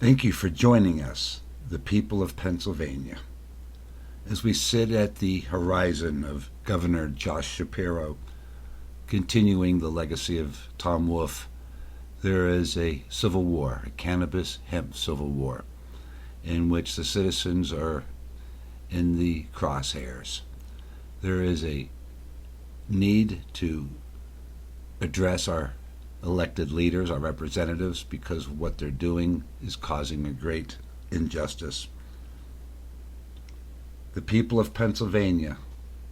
Thank you for joining us, the people of Pennsylvania. As we sit at the horizon of Governor Josh Shapiro, continuing the legacy of Tom Wolf, there is a civil war, a cannabis hemp civil war, in which the citizens are in the crosshairs. There is a need to address our elected leaders, our representatives, because what they're doing is causing a great injustice. The people of Pennsylvania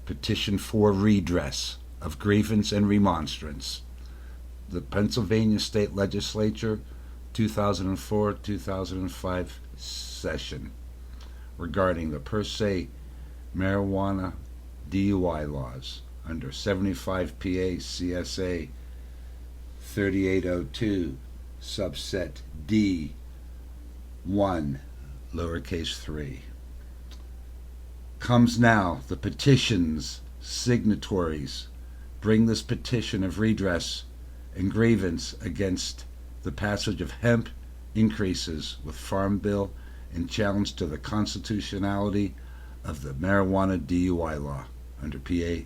petition for redress of grievance and remonstrance. The Pennsylvania State Legislature 2004-2005 session regarding the per se marijuana DUI laws under 75 PA C.S.A. 3802 subset D 1 lowercase 3. Comes now the petition's signatories bring this petition of redress and grievance against the passage of hemp increases with Farm Bill and challenge to the constitutionality of the marijuana DUI law under PA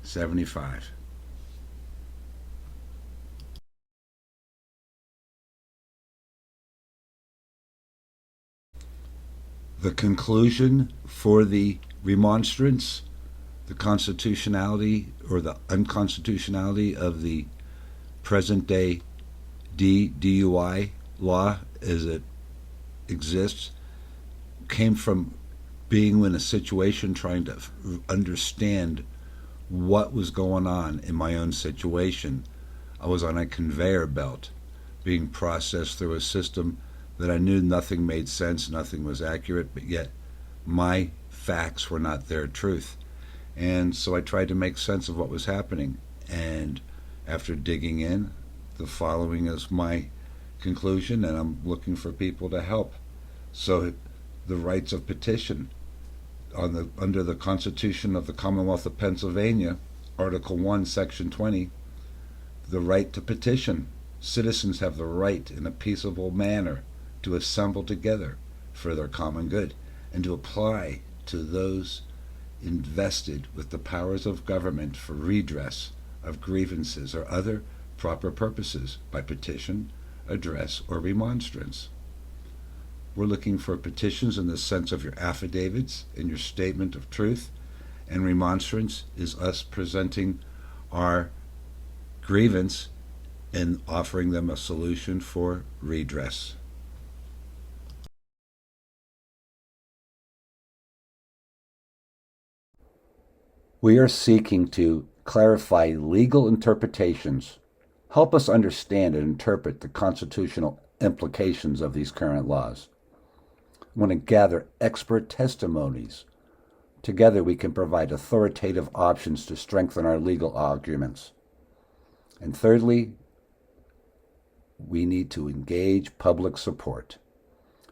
75. The conclusion for the remonstrance, the constitutionality or the unconstitutionality of the present day DUI law as it exists, came from being in a situation trying to understand what was going on in my own situation. I was on a conveyor belt being processed through a system that I knew nothing made sense, nothing was accurate, but yet my facts were not their truth. And so I tried to make sense of what was happening. And after digging in, the following is my conclusion, and I'm looking for people to help. So the rights of petition under the Constitution of the Commonwealth of Pennsylvania, Article 1, Section 20, the right to petition. Citizens have the right in a peaceable manner to assemble together for their common good and to apply to those invested with the powers of government for redress of grievances or other proper purposes by petition, address, or remonstrance. We're looking for petitions in the sense of your affidavits and your statement of truth, and remonstrance is us presenting our grievance and offering them a solution for redress. We are seeking to clarify legal interpretations, help us understand and interpret the constitutional implications of these current laws. We want to gather expert testimonies. Together we can provide authoritative options to strengthen our legal arguments. And thirdly, we need to engage public support,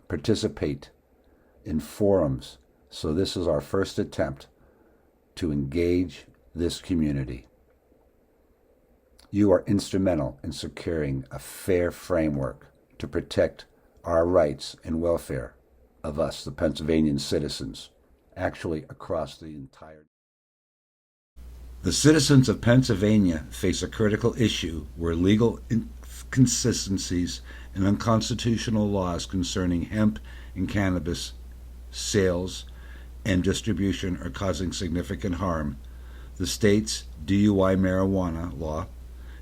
participate in forums. So this is our first attempt to engage this community. You are instrumental in securing a fair framework to protect our rights and welfare of us, the Pennsylvanian citizens, actually across the entire. The citizens of Pennsylvania face a critical issue where legal inconsistencies and unconstitutional laws concerning hemp and cannabis sales and distribution are causing significant harm. The state's DUI marijuana law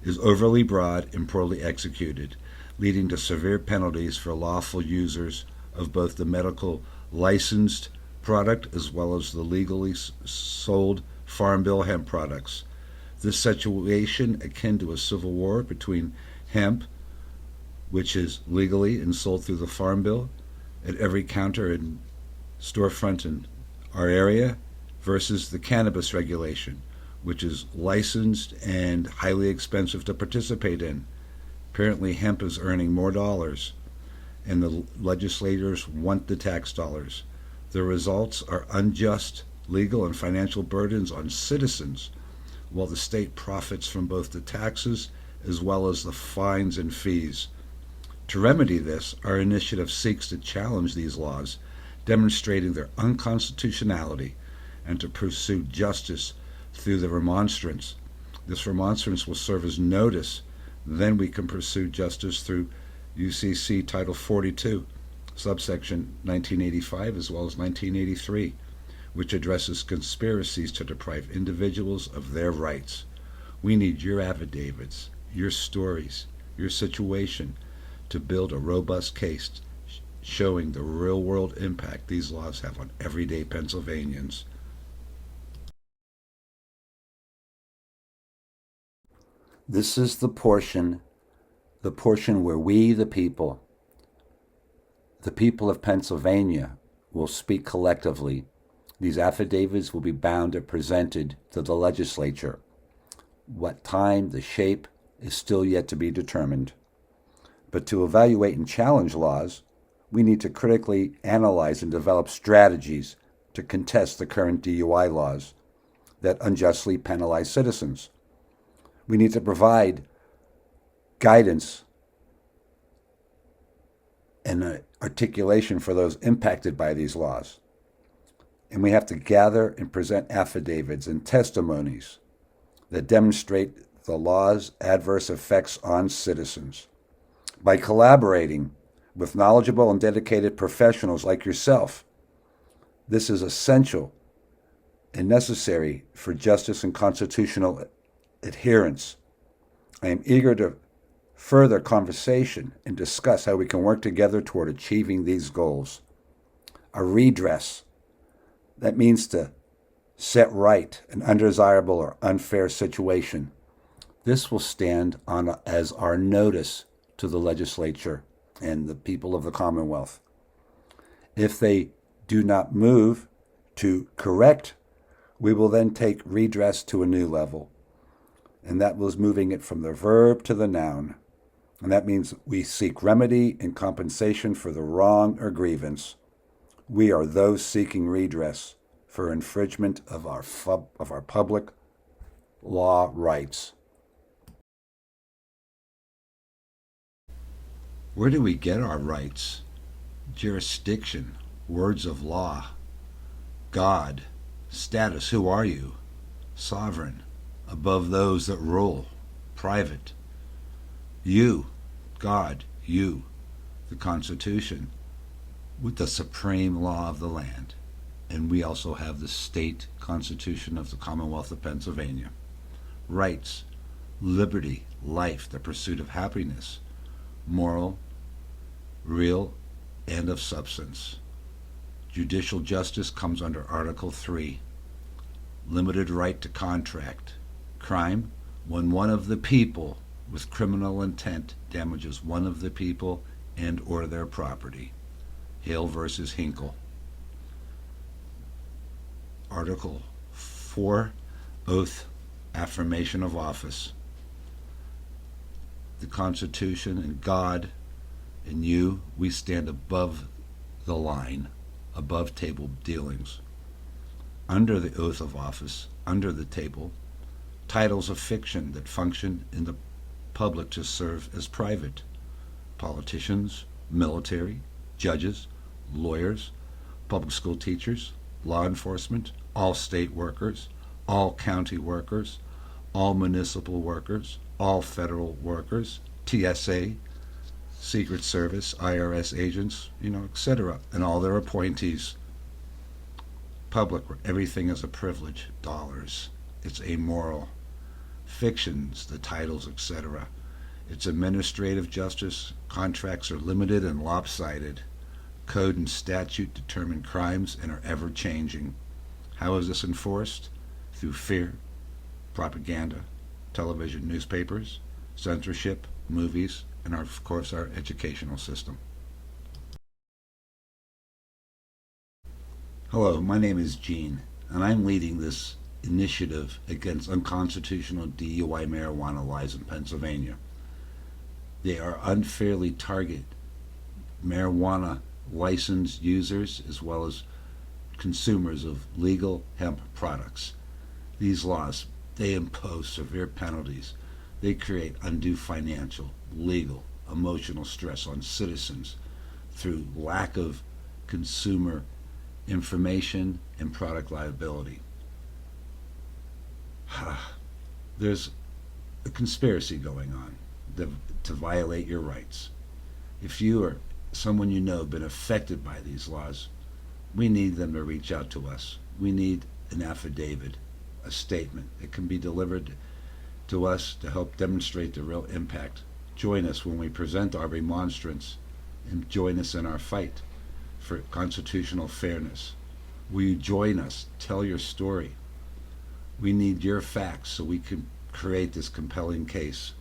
is overly broad and poorly executed, leading to severe penalties for lawful users of both the medical licensed product as well as the legally sold Farm Bill hemp products. This situation akin to a civil war between hemp, which is legally and sold through the Farm Bill at every counter and storefront in our area, versus the cannabis regulation, which is licensed and highly expensive to participate in. Apparently hemp is earning more dollars, and the legislators want the tax dollars. The results are unjust legal and financial burdens on citizens, while the state profits from both the taxes as well as the fines and fees. To remedy this, our initiative seeks to challenge these laws, demonstrating their unconstitutionality, and to pursue justice through the remonstrance. This remonstrance will serve as notice. Then we can pursue justice through UCC Title 42, subsection 1985 as well as 1983, which addresses conspiracies to deprive individuals of their rights. We need your affidavits, your stories, your situation to build a robust case showing the real-world impact these laws have on everyday Pennsylvanians. This is the portion where we, the people of Pennsylvania, will speak collectively. These affidavits will be bound and presented to the legislature. What time, the shape, is still yet to be determined. But to evaluate and challenge laws, we need to critically analyze and develop strategies to contest the current DUI laws that unjustly penalize citizens. We need to provide guidance and articulation for those impacted by these laws. And we have to gather and present affidavits and testimonies that demonstrate the law's adverse effects on citizens. By collaborating with knowledgeable and dedicated professionals like yourself, this is essential and necessary for justice and constitutional adherence. I am eager to further conversation and discuss how we can work together toward achieving these goals. A redress, that means to set right an undesirable or unfair situation. This will stand on as our notice to the legislature and the people of the Commonwealth. If they do not move to correct, we will then take redress to a new level. And that was moving it from the verb to the noun. And that means we seek remedy and compensation for the wrong or grievance. We are those seeking redress for infringement of our public law rights. Where do we get our rights? Jurisdiction, words of law, God, status, who are you? Sovereign, above those that rule, private. You, God, you, the Constitution, with the supreme law of the land. And we also have the state constitution of the Commonwealth of Pennsylvania. Rights, liberty, life, the pursuit of happiness, moral, real, and of substance. Judicial justice comes under Article 3. Limited right to contract. Crime, when one of the people with criminal intent damages one of the people and or their property. Hale versus Hinkle. Article 4, oath, affirmation of office. The Constitution and God and you, we stand above the line, above table dealings. Under the oath of office, under the table, titles of fiction that function in the public to serve as private. Politicians, military, judges, lawyers, public school teachers, law enforcement, all state workers, all county workers, all municipal workers, all federal workers, TSA, Secret Service, IRS agents, etc., and all their appointees. Public, where everything is a privilege, dollars. It's amoral. Fictions, the titles, etc. It's administrative justice. Contracts are limited and lopsided. Code and statute determine crimes and are ever changing. How is this enforced? Through fear, propaganda, television, newspapers, censorship, movies, and of course our educational system. Hello, my name is Gene, and I'm leading this initiative against unconstitutional DUI marijuana laws in Pennsylvania. They are unfairly target marijuana licensed users as well as consumers of legal hemp products. These laws, they impose severe penalties. They create undue financial, legal, emotional stress on citizens through lack of consumer information and product liability. There's a conspiracy going on to violate your rights. If you or someone you know have been affected by these laws, we need them to reach out to us. We need an affidavit, a statement. It can be delivered to us to help demonstrate the real impact. Join us when we present our remonstrance and join us in our fight for constitutional fairness. Will you join us? Tell your story. We need your facts so we can create this compelling case.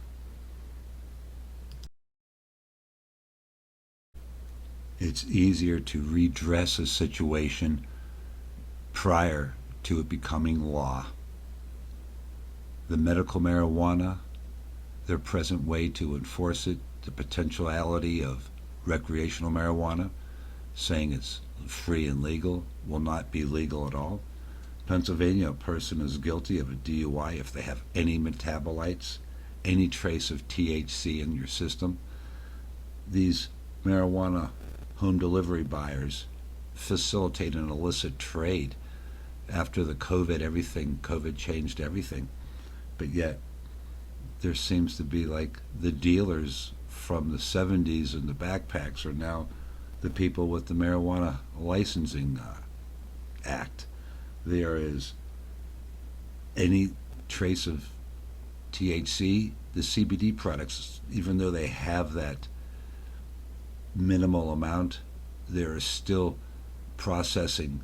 It's easier to redress a situation prior to it becoming law. The medical marijuana, their present way to enforce it, the potentiality of recreational marijuana, saying it's free and legal, will not be legal at all. Pennsylvania, a person is guilty of a DUI if they have any metabolites, any trace of THC in your system. These marijuana home delivery buyers facilitate an illicit trade. After the COVID changed everything. But yet, there seems to be like the dealers from the 70s and the backpacks are now the people with the Marijuana Licensing Act. There is any trace of THC, the CBD products, even though they have that minimal amount, there is still processing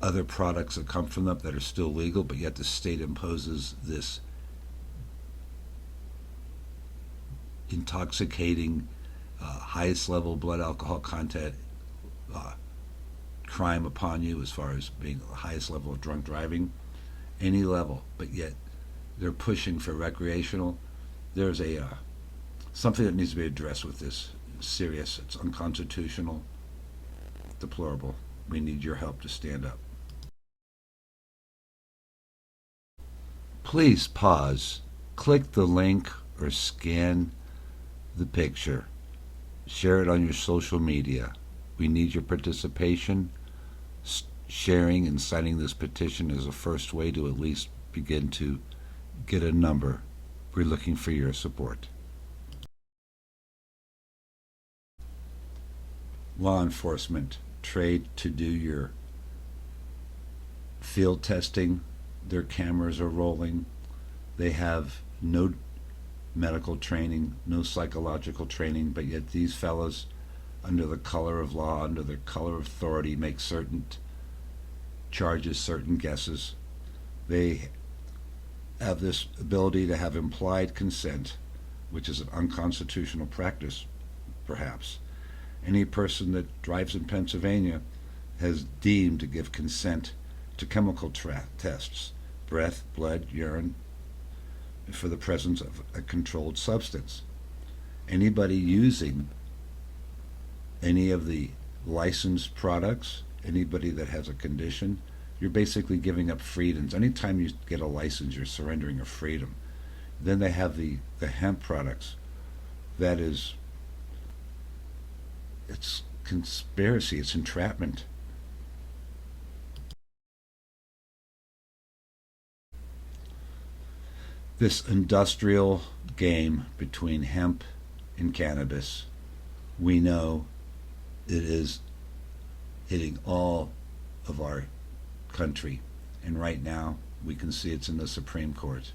other products that come from them that are still legal, but yet the state imposes this intoxicating, highest level blood alcohol content crime upon you as far as being the highest level of drunk driving, any level, but yet they're pushing for recreational. There's something that needs to be addressed with this. It's serious. It's unconstitutional, deplorable. We need your help to stand up. Please pause, click the link or scan the picture. Share it on your social media. We need your participation. Sharing and signing this petition is a first way to at least begin to get a number. We're looking for your support. Law enforcement, trade to do your field testing. Their cameras are rolling. They have no medical training, no psychological training, but yet these fellows, under the color of law, under the color of authority, make certain charges, certain guesses. They have this ability to have implied consent, which is an unconstitutional practice, perhaps. Any person that drives in Pennsylvania has deemed to give consent to chemical tests, breath, blood, urine, for the presence of a controlled substance. Anybody using any of the licensed products, anybody that has a condition, you're basically giving up freedoms. Anytime you get a license, you're surrendering a freedom. Then they have the hemp products. That is, it's conspiracy, it's entrapment. This industrial game between hemp and cannabis, we know it is hitting all of our country, and right now we can see it's in the Supreme Court.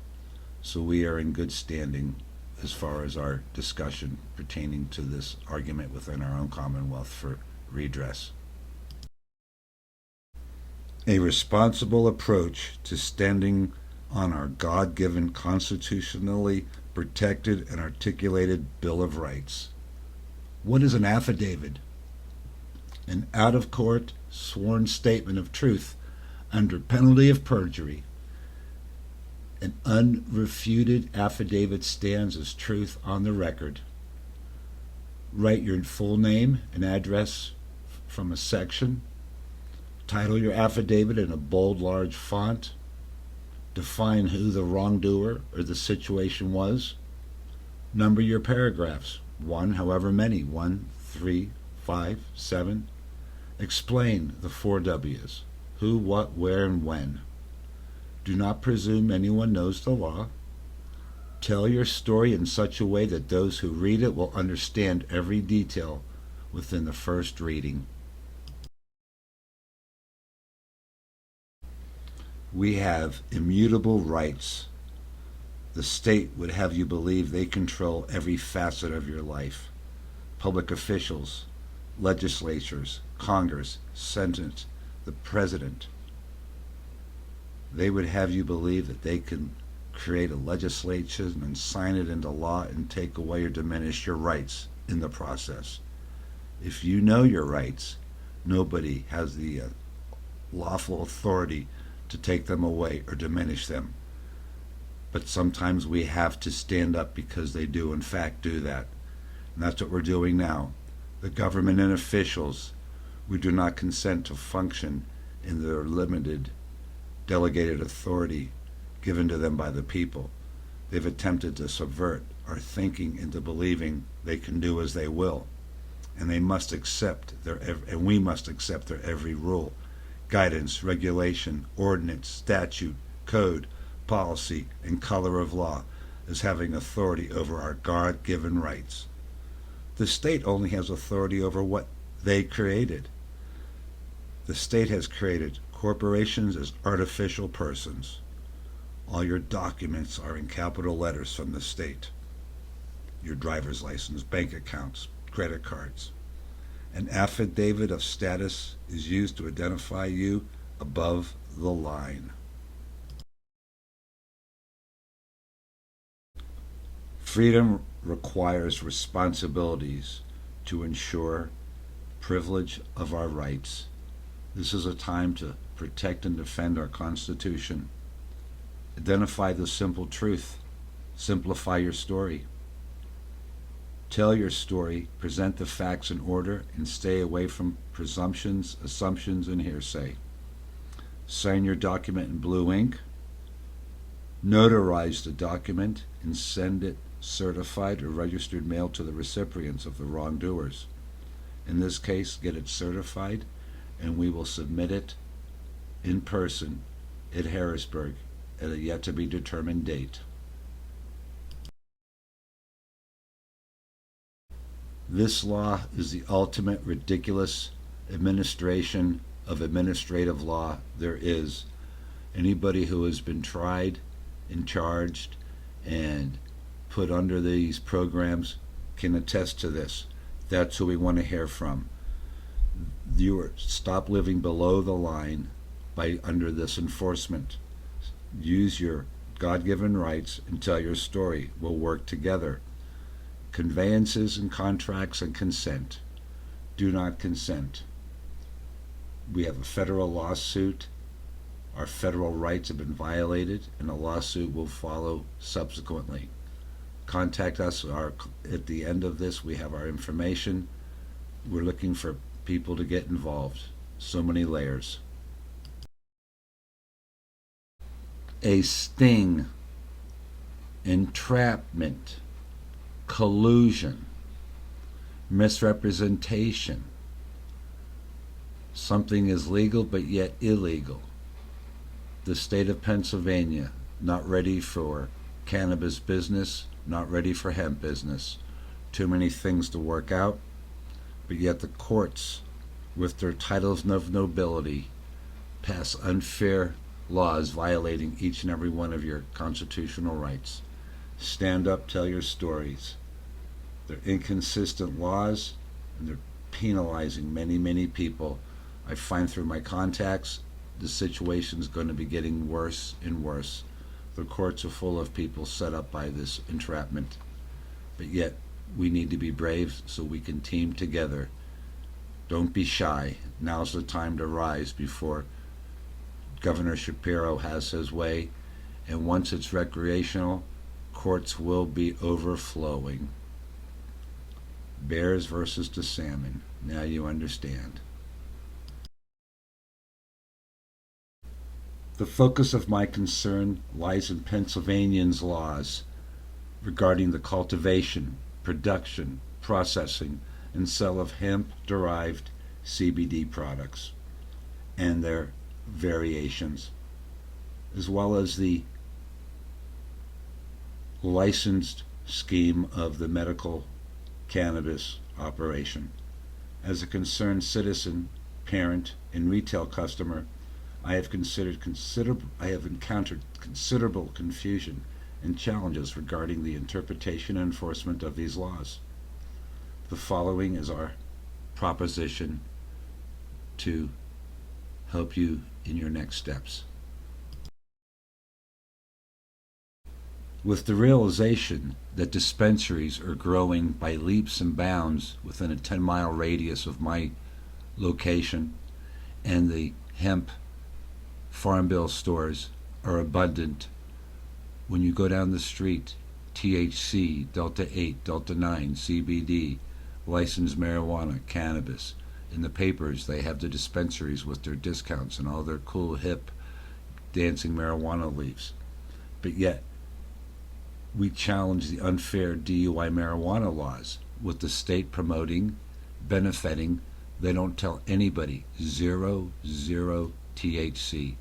So we are in good standing as far as our discussion pertaining to this argument within our own Commonwealth for redress. A responsible approach to standing on our God-given, constitutionally protected and articulated Bill of Rights. What is an affidavit? An out-of-court sworn statement of truth under penalty of perjury. An unrefuted affidavit stands as truth on the record. Write your full name and address from a section. Title your affidavit in a bold, large font. Define who the wrongdoer or the situation was. Number your paragraphs. one, however many, 1, 3, 5, 7. Explain the 4 W's: who, what, where, and when. Do not presume anyone knows the law. Tell your story in such a way that those who read it will understand every detail within the first reading. We have immutable rights. The state would have you believe they control every facet of your life. Public officials, legislatures, Congress, Senate, the President. They would have you believe that they can create a legislation and sign it into law and take away or diminish your rights in the process. If you know your rights, nobody has the lawful authority to take them away or diminish them. But sometimes we have to stand up because they do in fact do that. And that's what we're doing now. The government and officials, we do not consent to function in their limited delegated authority given to them by the people. They've attempted to subvert our thinking into believing they can do as they will. And they must accept and we must accept their every rule, guidance, regulation, ordinance, statute, code, policy, and color of law as having authority over our God-given rights. The state only has authority over what they created. The state has created corporations as artificial persons. All your documents are in capital letters from the state. Your driver's license, bank accounts, credit cards. An affidavit of status is used to identify you above the line. Freedom requires responsibilities to ensure privilege of our rights. This is a time to protect and defend our Constitution. Identify the simple truth. Simplify your story. Tell your story, present the facts in order, and stay away from presumptions, assumptions, and hearsay. Sign your document in blue ink. Notarize the document and send it certified or registered mail to the recipients of the wrongdoers. In this case, get it certified, and we will submit it in person at Harrisburg at a yet-to-be-determined date. This law is the ultimate ridiculous administration of administrative law there is. Anybody who has been tried and charged and put under these programs can attest to this. That's who we want to hear from. Stop living below the line by under this enforcement. Use your God-given rights and tell your story. We'll work together. Conveyances and contracts and consent. Do not consent. We have a federal lawsuit. Our federal rights have been violated, and a lawsuit will follow subsequently. Contact us. At the end of this, we have our information. We're looking for people to get involved. So many layers. A sting, entrapment, collusion, misrepresentation. Something is legal but yet illegal. The state of Pennsylvania, not ready for cannabis business, not ready for hemp business. Too many things to work out, but yet the courts, with their titles of nobility, pass unfair laws violating each and every one of your constitutional rights. Stand up, tell your stories. They're inconsistent laws, and they're penalizing many, many people. I find through my contacts, the situation is going to be getting worse and worse. The courts are full of people set up by this entrapment. But yet, we need to be brave so we can team together. Don't be shy. Now's the time to rise before Governor Shapiro has his way. And once it's recreational, courts will be overflowing. Bears versus the salmon. Now you understand. The focus of my concern lies in Pennsylvanians' laws regarding the cultivation, production, processing, and sale of hemp-derived CBD products and their variations, as well as the licensed scheme of the medical cannabis operation. As a concerned citizen, parent, and retail customer, I have encountered considerable confusion and challenges regarding the interpretation and enforcement of these laws. The following is our proposition to help you in your next steps. With the realization that dispensaries are growing by leaps and bounds within a 10-mile radius of my location, and the hemp farm bill stores are abundant, when you go down the street, THC, Delta 8, Delta 9, CBD, licensed marijuana, cannabis. In the papers, they have the dispensaries with their discounts and all their cool, hip, dancing marijuana leaves. But yet, we challenge the unfair DUI marijuana laws with the state promoting, benefiting. They don't tell anybody, zero THC.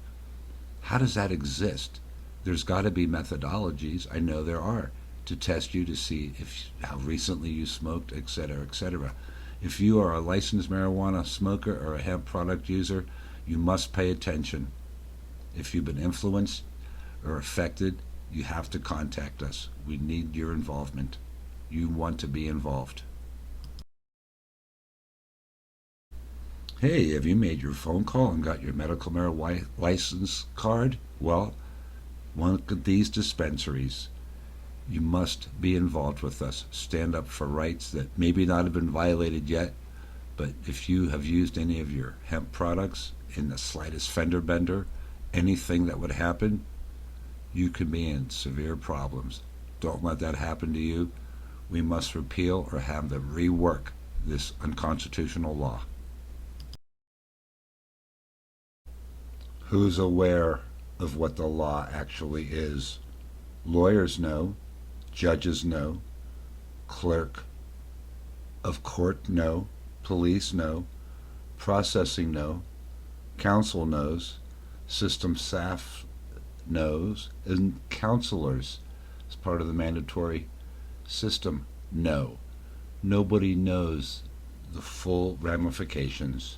How does that exist? There's got to be methodologies, I know there are, to test you to see how recently you smoked, etc., etc. If you are a licensed marijuana smoker or a hemp product user, you must pay attention. If you've been influenced or affected, you have to contact us. We need your involvement. You want to be involved. Hey, have you made your phone call and got your medical marijuana license card? Well, one of these dispensaries, you must be involved with us. Stand up for rights that maybe not have been violated yet, but if you have used any of your hemp products in the slightest fender bender, anything that would happen, you could be in severe problems. Don't let that happen to you. We must repeal or have them rework this unconstitutional law. Who's aware of what the law actually is? Lawyers know, judges know, clerk of court know, police know, processing know, counsel knows, system staff knows, and counselors as part of the mandatory system know. Nobody knows the full ramifications.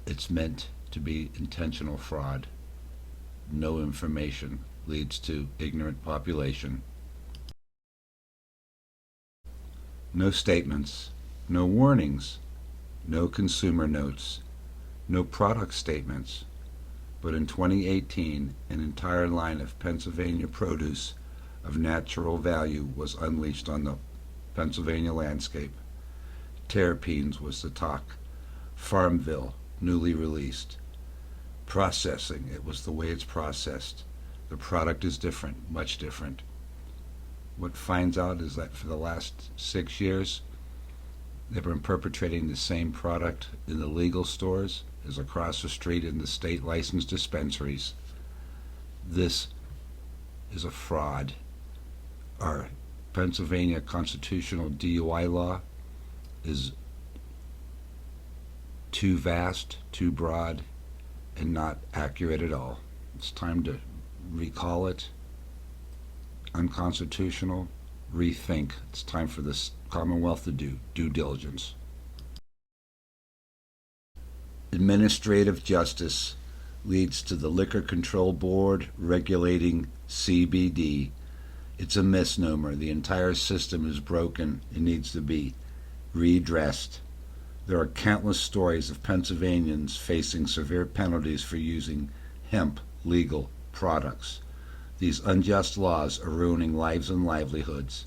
It's meant to be intentional fraud. No information leads to ignorant population. No statements, no warnings, no consumer notes, no product statements. But in 2018, an entire line of Pennsylvania produce of natural value was unleashed on the Pennsylvania landscape. Terpenes was the talk. Farmville, newly released. Processing, it was the way it's processed. The product is different, much different. What finds out is that for the last 6 years, they've been perpetrating the same product in the legal stores as across the street in the state licensed dispensaries. This is a fraud. Our Pennsylvania constitutional DUI law is too vast, too broad, and not accurate at all. It's time to recall it. Unconstitutional. Rethink. It's time for this Commonwealth to do due diligence. Administrative justice leads to the Liquor Control Board regulating CBD. It's a misnomer. The entire system is broken. It needs to be redressed. There are countless stories of Pennsylvanians facing severe penalties for using hemp legal products. These unjust laws are ruining lives and livelihoods.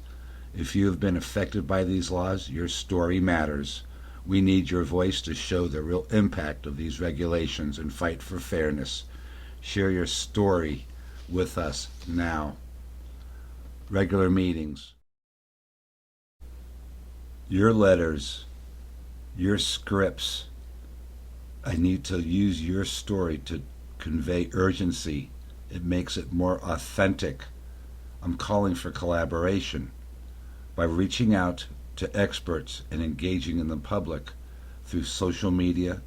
If you have been affected by these laws, your story matters. We need your voice to show the real impact of these regulations and fight for fairness. Share your story with us now. Regular meetings. Your letters, your scripts. I need to use your story to convey urgency. It makes it more authentic. I'm calling for collaboration. By reaching out to experts and engaging in the public through social media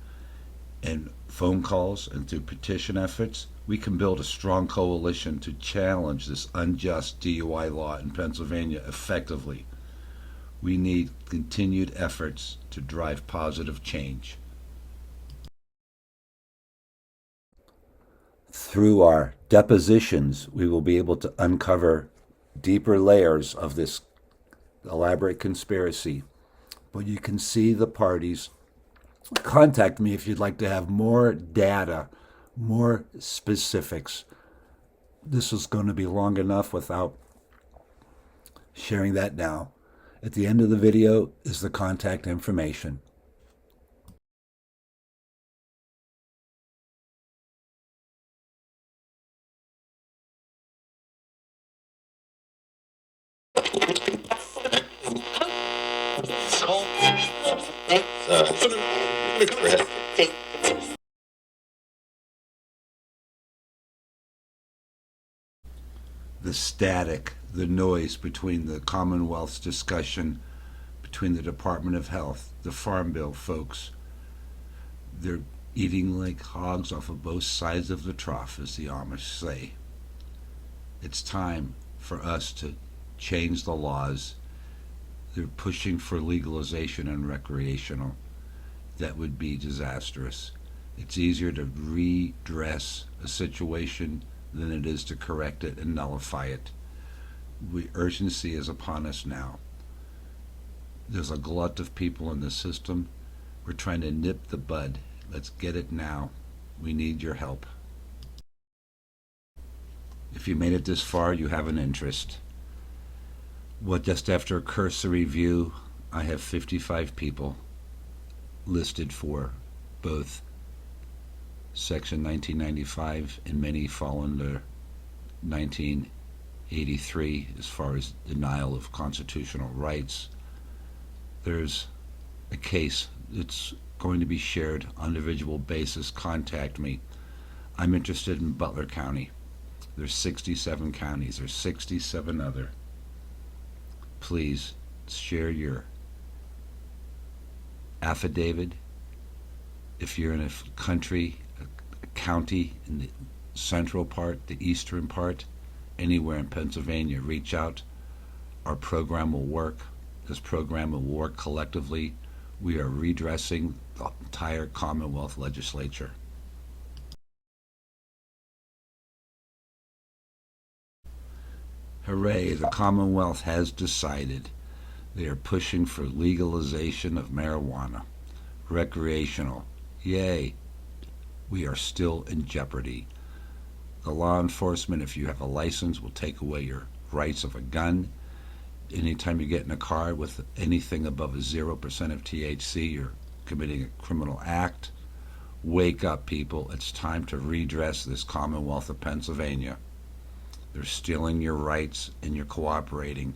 and phone calls and through petition efforts, we can build a strong coalition to challenge this unjust DUI law in Pennsylvania effectively. We need continued efforts to drive positive change. Through our depositions, we will be able to uncover deeper layers of this elaborate conspiracy. But you can see the parties. Contact me if you'd like to have more data, more specifics. This is going to be long enough without sharing that now. At the end of the video is the contact information. The static, the noise between the Commonwealth's discussion, between the Department of Health, the Farm Bill folks, they're eating like hogs off of both sides of the trough, as the Amish say. It's time for us to change the laws. They're pushing for legalization and recreational. That would be disastrous. It's easier to redress a situation than it is to correct it and nullify it. Urgency is upon us now. There's a glut of people in the system. We're trying to nip the bud. Let's get it now. We need your help. If you made it this far, you have an interest. Well, just after a cursory review, I have 55 people listed for both Section 1995, and many fall under 1983 as far as denial of constitutional rights. There's a case that's going to be shared on an individual basis. Contact me. I'm interested in Butler County. There's 67 counties. There's 67 other. Please share your affidavit. If you're in a country, a county in the central part, the eastern part, anywhere in Pennsylvania, reach out. Our program will work. This program will work collectively. We are redressing the entire Commonwealth legislature. Hooray, the Commonwealth has decided. They are pushing for legalization of marijuana. Recreational. Yay. We are still in jeopardy. The law enforcement, if you have a license, will take away your rights of a gun. Anytime you get in a car with anything above a 0% of THC, you're committing a criminal act. Wake up, people. It's time to redress this Commonwealth of Pennsylvania. They're stealing your rights and you're cooperating.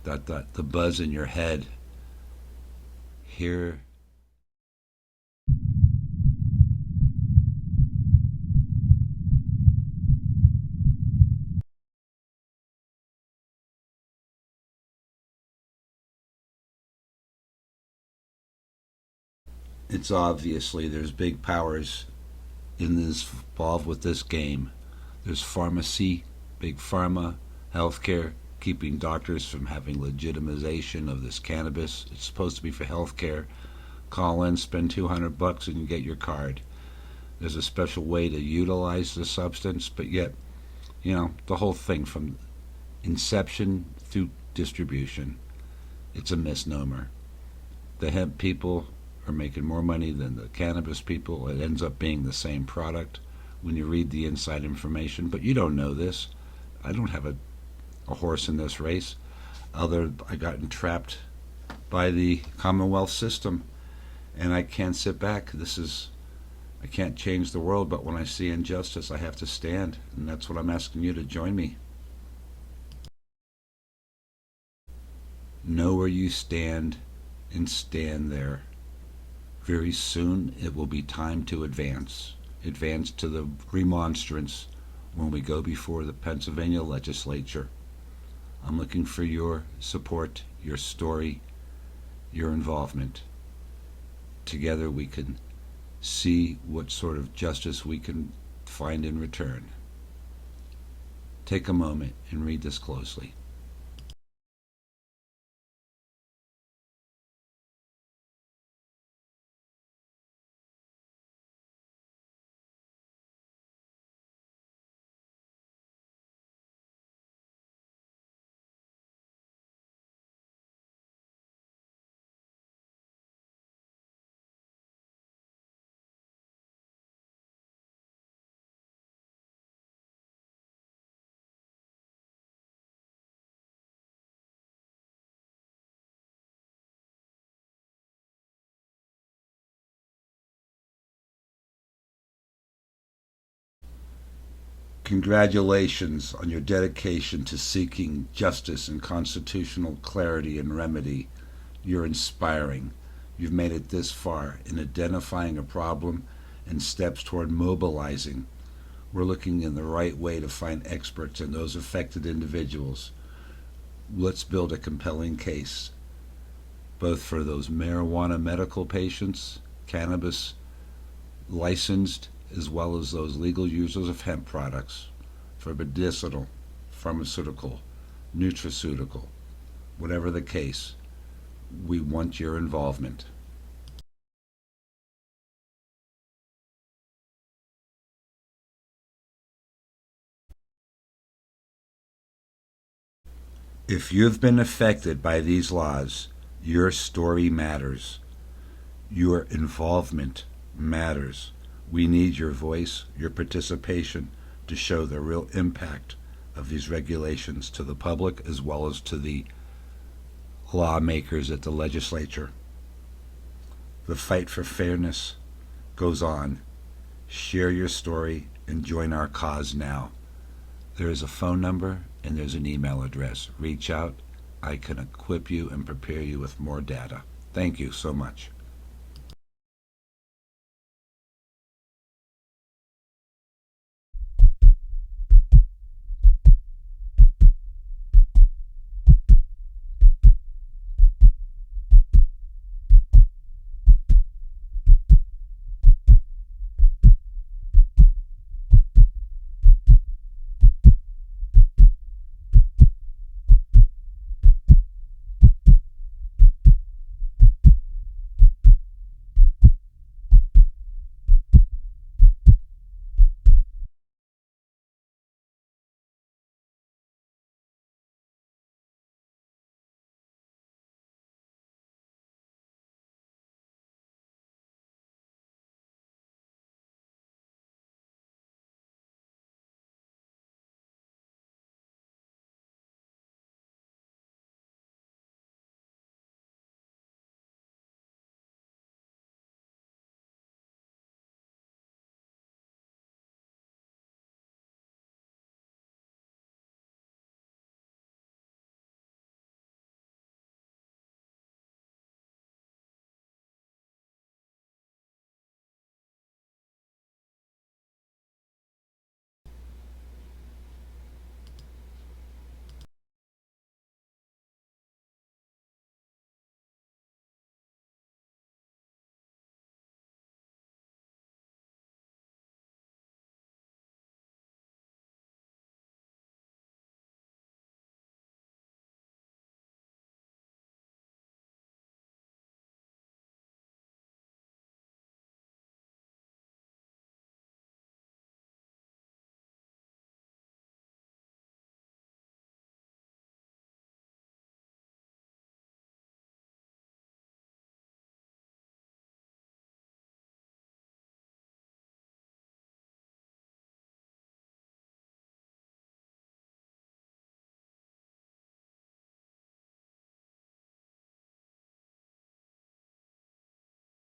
The buzz in your head. Here. It's obviously there's big powers involved with this game. There's pharmacy, big pharma, healthcare, keeping doctors from having legitimization of this cannabis. It's supposed to be for healthcare. Call in, spend $200 and you get your card. There's a special way to utilize the substance, but yet, the whole thing from inception through distribution, it's a misnomer. The hemp people are making more money than the cannabis people. It ends up being the same product when you read the inside information, but you don't know this. I don't have a horse in this race. I got entrapped by the Commonwealth system, and I can't sit back. I can't change the world, but when I see injustice, I have to stand, and that's what I'm asking you to join me. Know where you stand and stand there. Very soon it will be time to advance to the Remonstrance when we go before the Pennsylvania legislature. I'm looking for your support, your story, your involvement. Together we can see what sort of justice we can find in return. Take a moment and read this closely. Congratulations on your dedication to seeking justice and constitutional clarity and remedy. You're inspiring. You've made it this far in identifying a problem and steps toward mobilizing. We're looking in the right way to find experts and those affected individuals. Let's build a compelling case, both for those marijuana medical patients, cannabis licensed, as well as those legal users of hemp products, for medicinal, pharmaceutical, nutraceutical, whatever the case. We want your involvement. If you've been affected by these laws, your story matters. Your involvement matters. We need your voice, your participation to show the real impact of these regulations to the public as well as to the lawmakers at the legislature. The fight for fairness goes on. Share your story and join our cause now. There is a phone number and there's an email address. Reach out. I can equip you and prepare you with more data. Thank you so much.